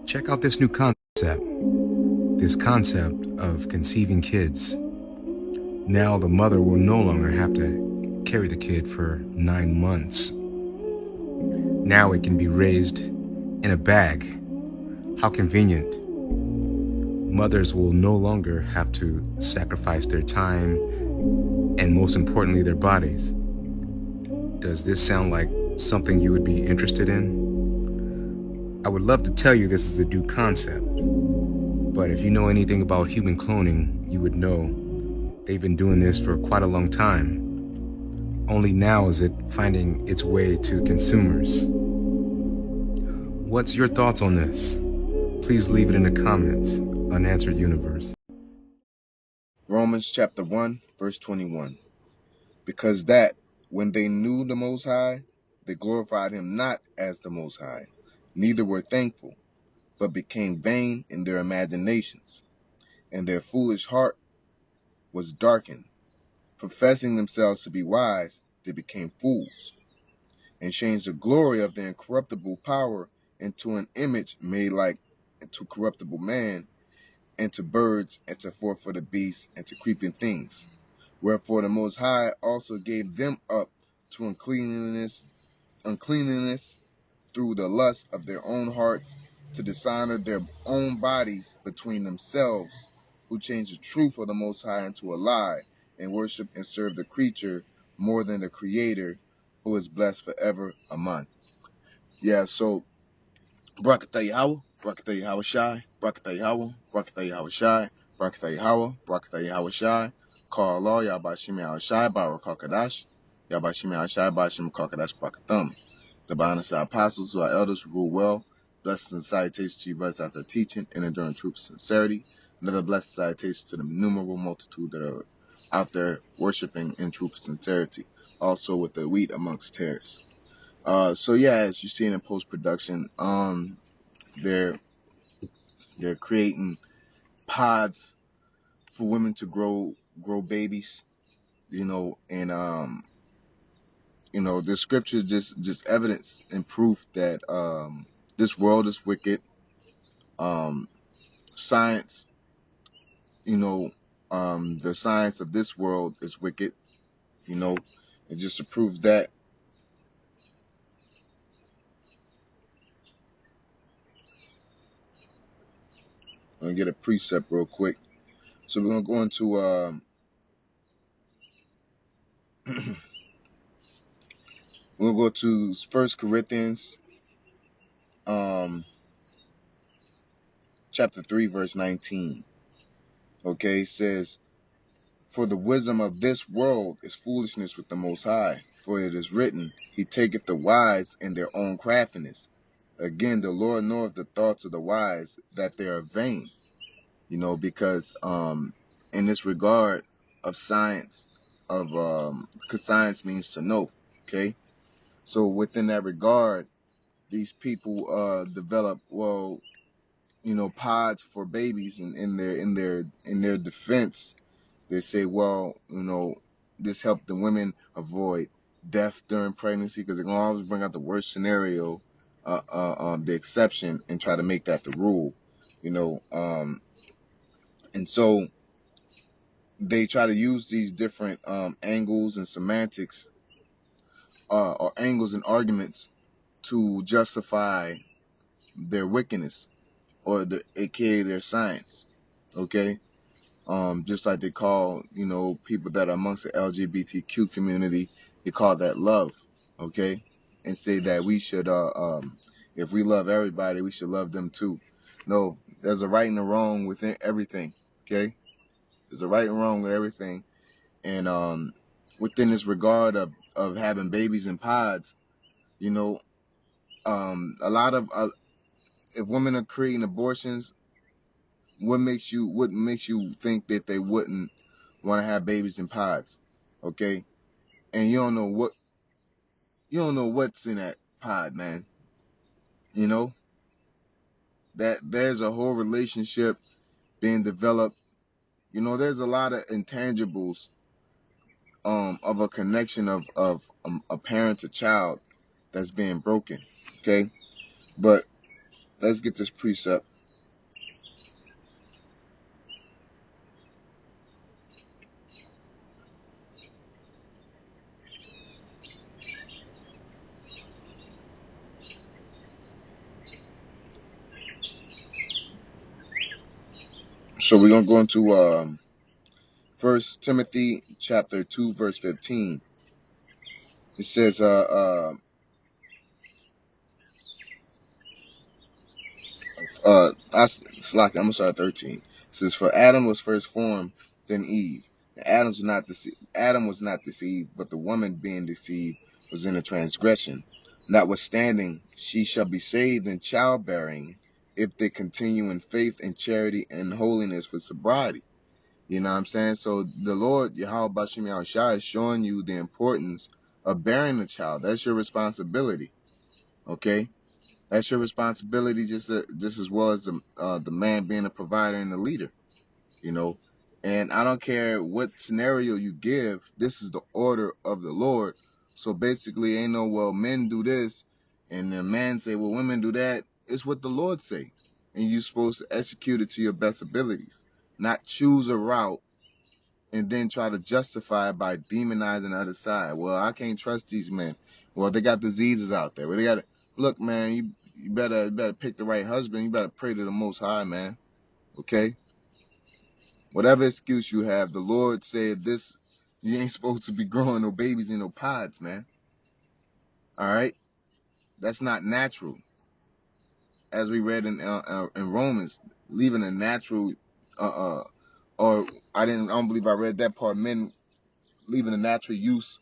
Check out this new concept. This concept of conceiving kids. Now the mother will no longer have to carry the kid for 9 months. Now it can be raised in a bag. How convenient. Mothers will no longer have to sacrifice their time and, most importantly, their bodies. Does this sound like something you would be interested in? I would love to tell you this is a new concept, but if you know anything about human cloning, you would know they've been doing this for quite a long time. Only now is it finding its way to consumers. What's your thoughts on this? Please leave it in the comments. Unanswered Universe. Romans chapter 1, verse 21. Because that, when they knew the Most High, they glorified him not as the Most High, neither were thankful, but became vain in their imaginations, and their foolish heart was darkened. Professing themselves to be wise, they became fools, and changed the glory of the incorruptible power into an image made like to corruptible man, and to birds, and to four-footed beasts, and to creeping things. Wherefore the Most High also gave them up to uncleanness through the lust of their own hearts, to dishonor their own bodies between themselves, who changed the truth of the Most High into a lie, and worship and serve the creature more than the Creator, who is blessed forever. Amen. Yeah, so Barakatah Yahweh, Barakatah Yahweh Shai, Barakatah Yahweh, Barakatah Yahweh Shai, Barakatah Yahweh, Barakatah Yahweh Shai, Call Allah, Yabashim Yahweh Shai, Barak Kakadash, Yabashim Yahweh Shai, Bashim Kakadash Barakatham. The Bondage apostles who are elders who rule well. Blessings and salutations to you brothers out there teaching and enduring truth and sincerity. Another blessed salutation to the innumerable multitude that are out there worshiping in truth and sincerity. Also with the wheat amongst tares. So yeah, as you're seeing in post production, they're creating pods for women to grow babies, and the scriptures just evidence and proof that this world is wicked. Science, the science of this world is wicked, and just to prove that, I'm gonna get a precept real quick. So we're gonna go into we'll go to 1 Corinthians chapter 3 verse 19. Okay, it says, for the wisdom of this world is foolishness with the Most High. For it is written, He taketh the wise in their own craftiness. Again, the Lord knoweth the thoughts of the wise, that they are vain. Because in this regard of science, because science means to know, okay? So within that regard, these people develop, pods for babies, and in their defense, they say, well, this helped the women avoid death during pregnancy, because they're going to always bring out the worst scenario, the exception, and try to make that the rule, and so they try to use these different angles and semantics, or angles and arguments to justify their wickedness, or aka their science, okay? Just like they call, people that are amongst the LGBTQ community, they call that love, okay? And say that we should, if we love everybody, we should love them too. No, there's a right and a wrong within everything, okay? There's a right and wrong with everything. And within this regard of having babies in pods, a lot of, if women are creating abortions, what makes you think that they wouldn't want to have babies in pods, okay? And you don't know what's in that pod, man. That there's a whole relationship being developed. There's a lot of intangibles of a connection of a parent to child that's being broken, okay? But let's get this precept. So we're gonna go into First Timothy chapter 2, verse 15. It says, I'm sorry, 13. It says, for Adam was first formed, then Eve. Adam was not deceived, but the woman being deceived was in a transgression. Notwithstanding, she shall be saved in childbearing if they continue in faith and charity and holiness with sobriety. You know what I'm saying? So the Lord, Yahweh Bashim Yahushua, is showing you the importance of bearing a child. That's your responsibility. Okay? That's your responsibility just as well as the man being a provider and a leader, you know. And I don't care what scenario you give, this is the order of the Lord. So basically, ain't no, well, men do this, and the man say, well, women do that. It's what the Lord say. And you're supposed to execute it to your best abilities, not choose a route and then try to justify it by demonizing the other side. Well, I can't trust these men. Well, they got diseases out there. Well, they got to look, man. You better pick the right husband. You better pray to the Most High, man. Okay. Whatever excuse you have, the Lord said this. You ain't supposed to be growing no babies in no pods, man. All right. That's not natural. As we read in Romans, leaving a natural, or I don't believe I read that part. Men leaving a natural use,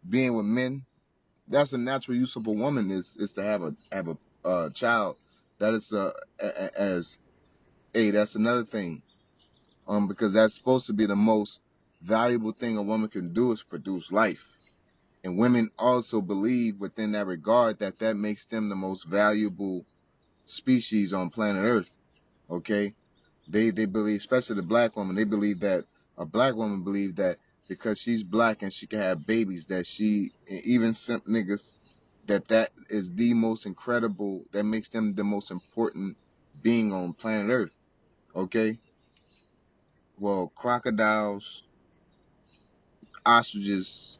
being with men. That's a natural use of a woman is to have a child. That is as that's another thing. Because that's supposed to be the most valuable thing a woman can do is produce life. And women also believe within that regard that makes them the most valuable species on planet Earth. Okay, they believe, especially the black woman, they believe that a black woman believes that because she's black and she can have babies, that she, even simp niggas, that is the most incredible, that makes them the most important being on planet Earth. Okay, well, crocodiles, ostriches,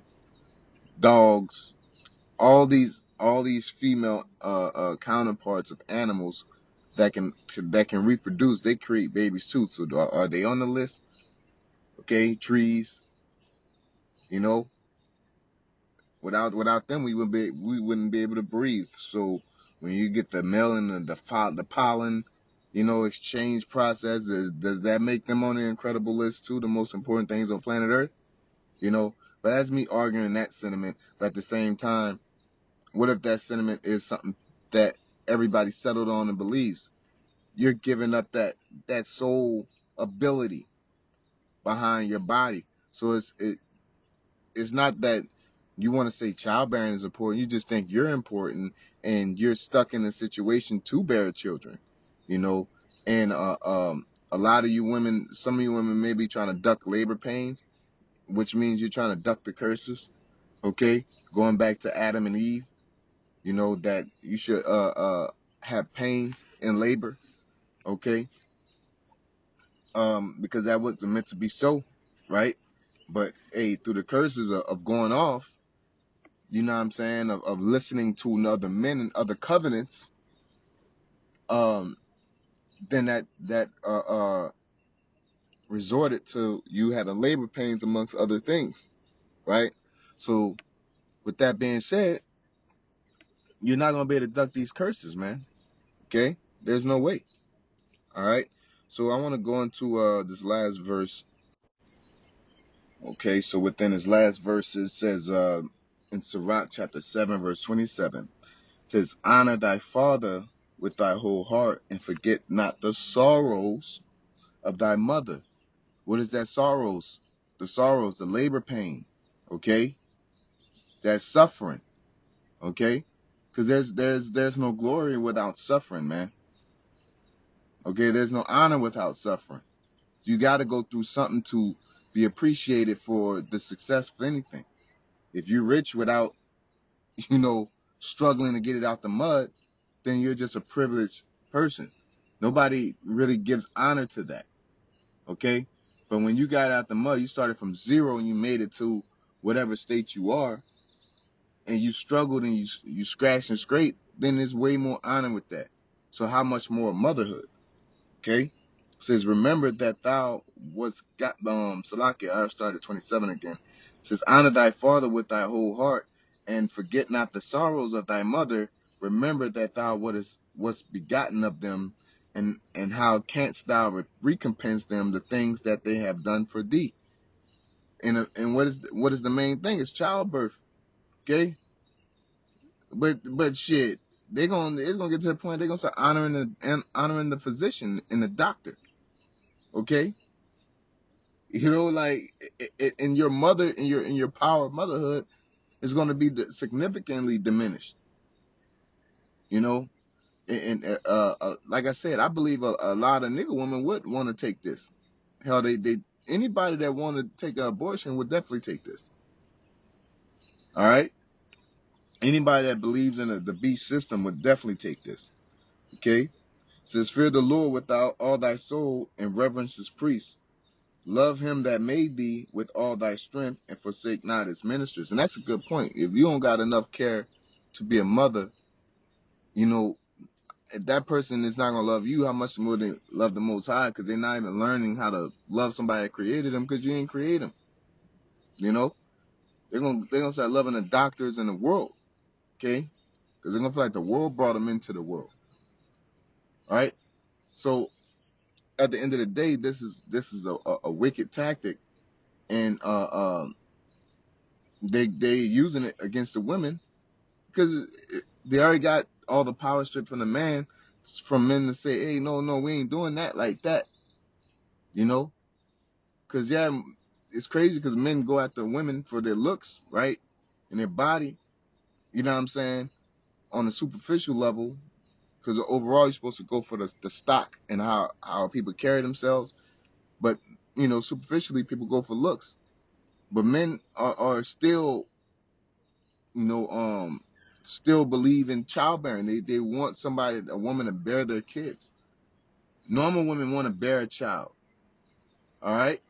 dogs, all these female counterparts of animals that can reproduce, they create babies too. So are they on the list? Okay, trees, you know, without them we wouldn't be able to breathe. So when you get the male and the pollen, exchange process, does that make them on the incredible list too, the most important things on planet Earth? But that's me arguing that sentiment. But at the same time, what if that sentiment is something that everybody settled on and believes? You're giving up that soul ability behind your body. So it's not that you want to say childbearing is important. You just think you're important and you're stuck in a situation to bear children, you know. And a lot of you women, some of you women may be trying to duck labor pains, which means you're trying to duck the curses. Okay, going back to Adam and Eve, that you should have pains in labor. Okay, because that wasn't meant to be so, right? But hey, through the curses of going off, you know what I'm saying, of listening to other men and other covenants, um, then that resorted to you having labor pains amongst other things, right? So with that being said, you're not gonna be able to duck these curses, man. Okay? There's no way. All right. So I want to go into this last verse. Okay, so within his last verse it says in Sirach chapter 7, verse 27, it says, honor thy father with thy whole heart and forget not the sorrows of thy mother. What is that sorrows? The sorrows, the labor pain, okay? That suffering, okay? Because there's no glory without suffering, man. Okay, there's no honor without suffering. You got to go through something to be appreciated for the success of anything. If you're rich without, struggling to get it out the mud, then you're just a privileged person. Nobody really gives honor to that. Okay? But when you got out the mud, you started from zero and you made it to whatever state you are, and you struggled and you scratched and scraped, then there's way more honor with that. So how much more motherhood? Okay? It says, remember that thou was got Salaki, I started 27 again. It says, honor thy father with thy whole heart, and forget not the sorrows of thy mother. Remember that thou was begotten of them, and how canst thou recompense them the things that they have done for thee? And what is the main thing? It's childbirth. Okay? But shit, it's gonna get to the point they're gonna start honoring the physician and the doctor. Okay? You know, like in your mother, in your power of motherhood is going to be significantly diminished. You know, and like I said, I believe a lot of nigga women would want to take this. Hell, they anybody that want to take an abortion would definitely take this. All right, anybody that believes in the beast system would definitely take this. Okay, it says, fear the Lord with all thy soul and reverence his priests. Love him that made thee with all thy strength, and forsake not his ministers. And that's a good point. If you don't got enough care to be a mother, you know, if that person is not going to love you, how much more they love the Most High, because they're not even learning how to love somebody that created them, because you ain't create them. You know? They're gonna start loving the doctors in the world, okay? Because they're going to feel like the world brought them into the world. All right? So, at the end of the day, this is a wicked tactic, and they using it against the women because they already got all the power stripped from the man, from men to say, hey, no, we ain't doing that like that, you know? Because, yeah, it's crazy because men go after women for their looks, right? And their body, you know what I'm saying? On a superficial level, because overall you're supposed to go for the stock and how people carry themselves. But, you know, superficially people go for looks. But men are still, you know, still believe in childbearing. They want a woman to bear their kids. Normal women want to bear a child. All right?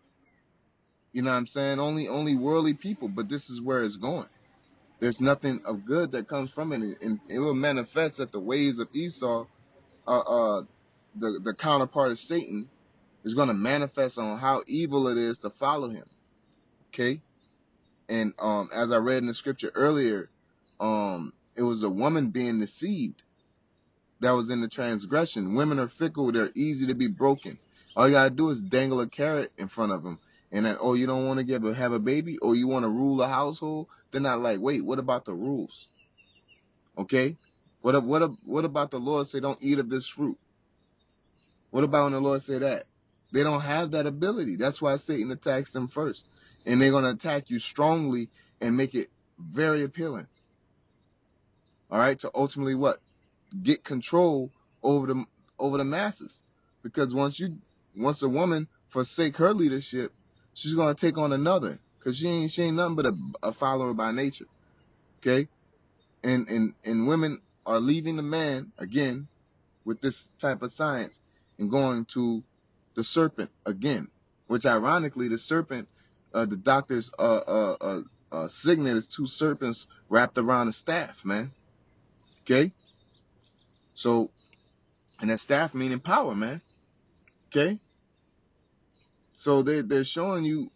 You know what I'm saying? Only worldly people, but this is where it's going. There's nothing of good that comes from it, and it will manifest that the ways of Esau, the counterpart of Satan, is going to manifest on how evil it is to follow him. Okay? And as I read in the scripture earlier, it was a woman being deceived that was in the transgression. Women are fickle; they're easy to be broken. All you gotta do is dangle a carrot in front of them, and then, oh, you don't want to have a baby, or you want to rule a household. They're not like, wait, what about the rules? Okay, what about the Lord say don't eat of this fruit? What about when the Lord say that? They don't have that ability. That's why Satan attacks them first, and they're gonna attack you strongly and make it very appealing. All right, to ultimately what? Get control over the masses, because once a woman forsake her leadership, she's gonna take on another, because she ain't nothing but a follower by nature. Okay, and women are leaving the man again with this type of science and going to the serpent again, which ironically the serpent, the doctor's signet is two serpents wrapped around a staff, man. Okay, so. And that staff meaning power, man. Okay? So they're showing you,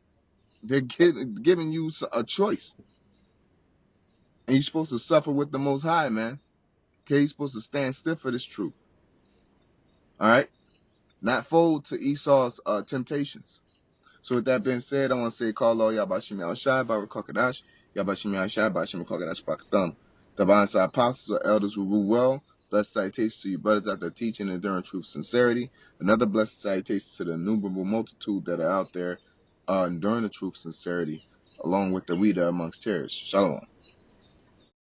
they're giving you a choice. And you're supposed to suffer with the Most High, man. Okay? You're supposed to stand stiff for this truth. All right? Not fold to Esau's temptations. So with that being said, I want to say, call all Yabashim Yahshai, Baruch Hakadash, Yabashim Yahshai, Bashim Hakadash Pakatham. The Bonsai apostles or elders who rule well. Blessed salutations to you brothers out there teaching and enduring truth sincerity. Another blessed salutation to the innumerable multitude that are out there enduring the truth sincerity, along with the reader amongst terrorists. Shalom.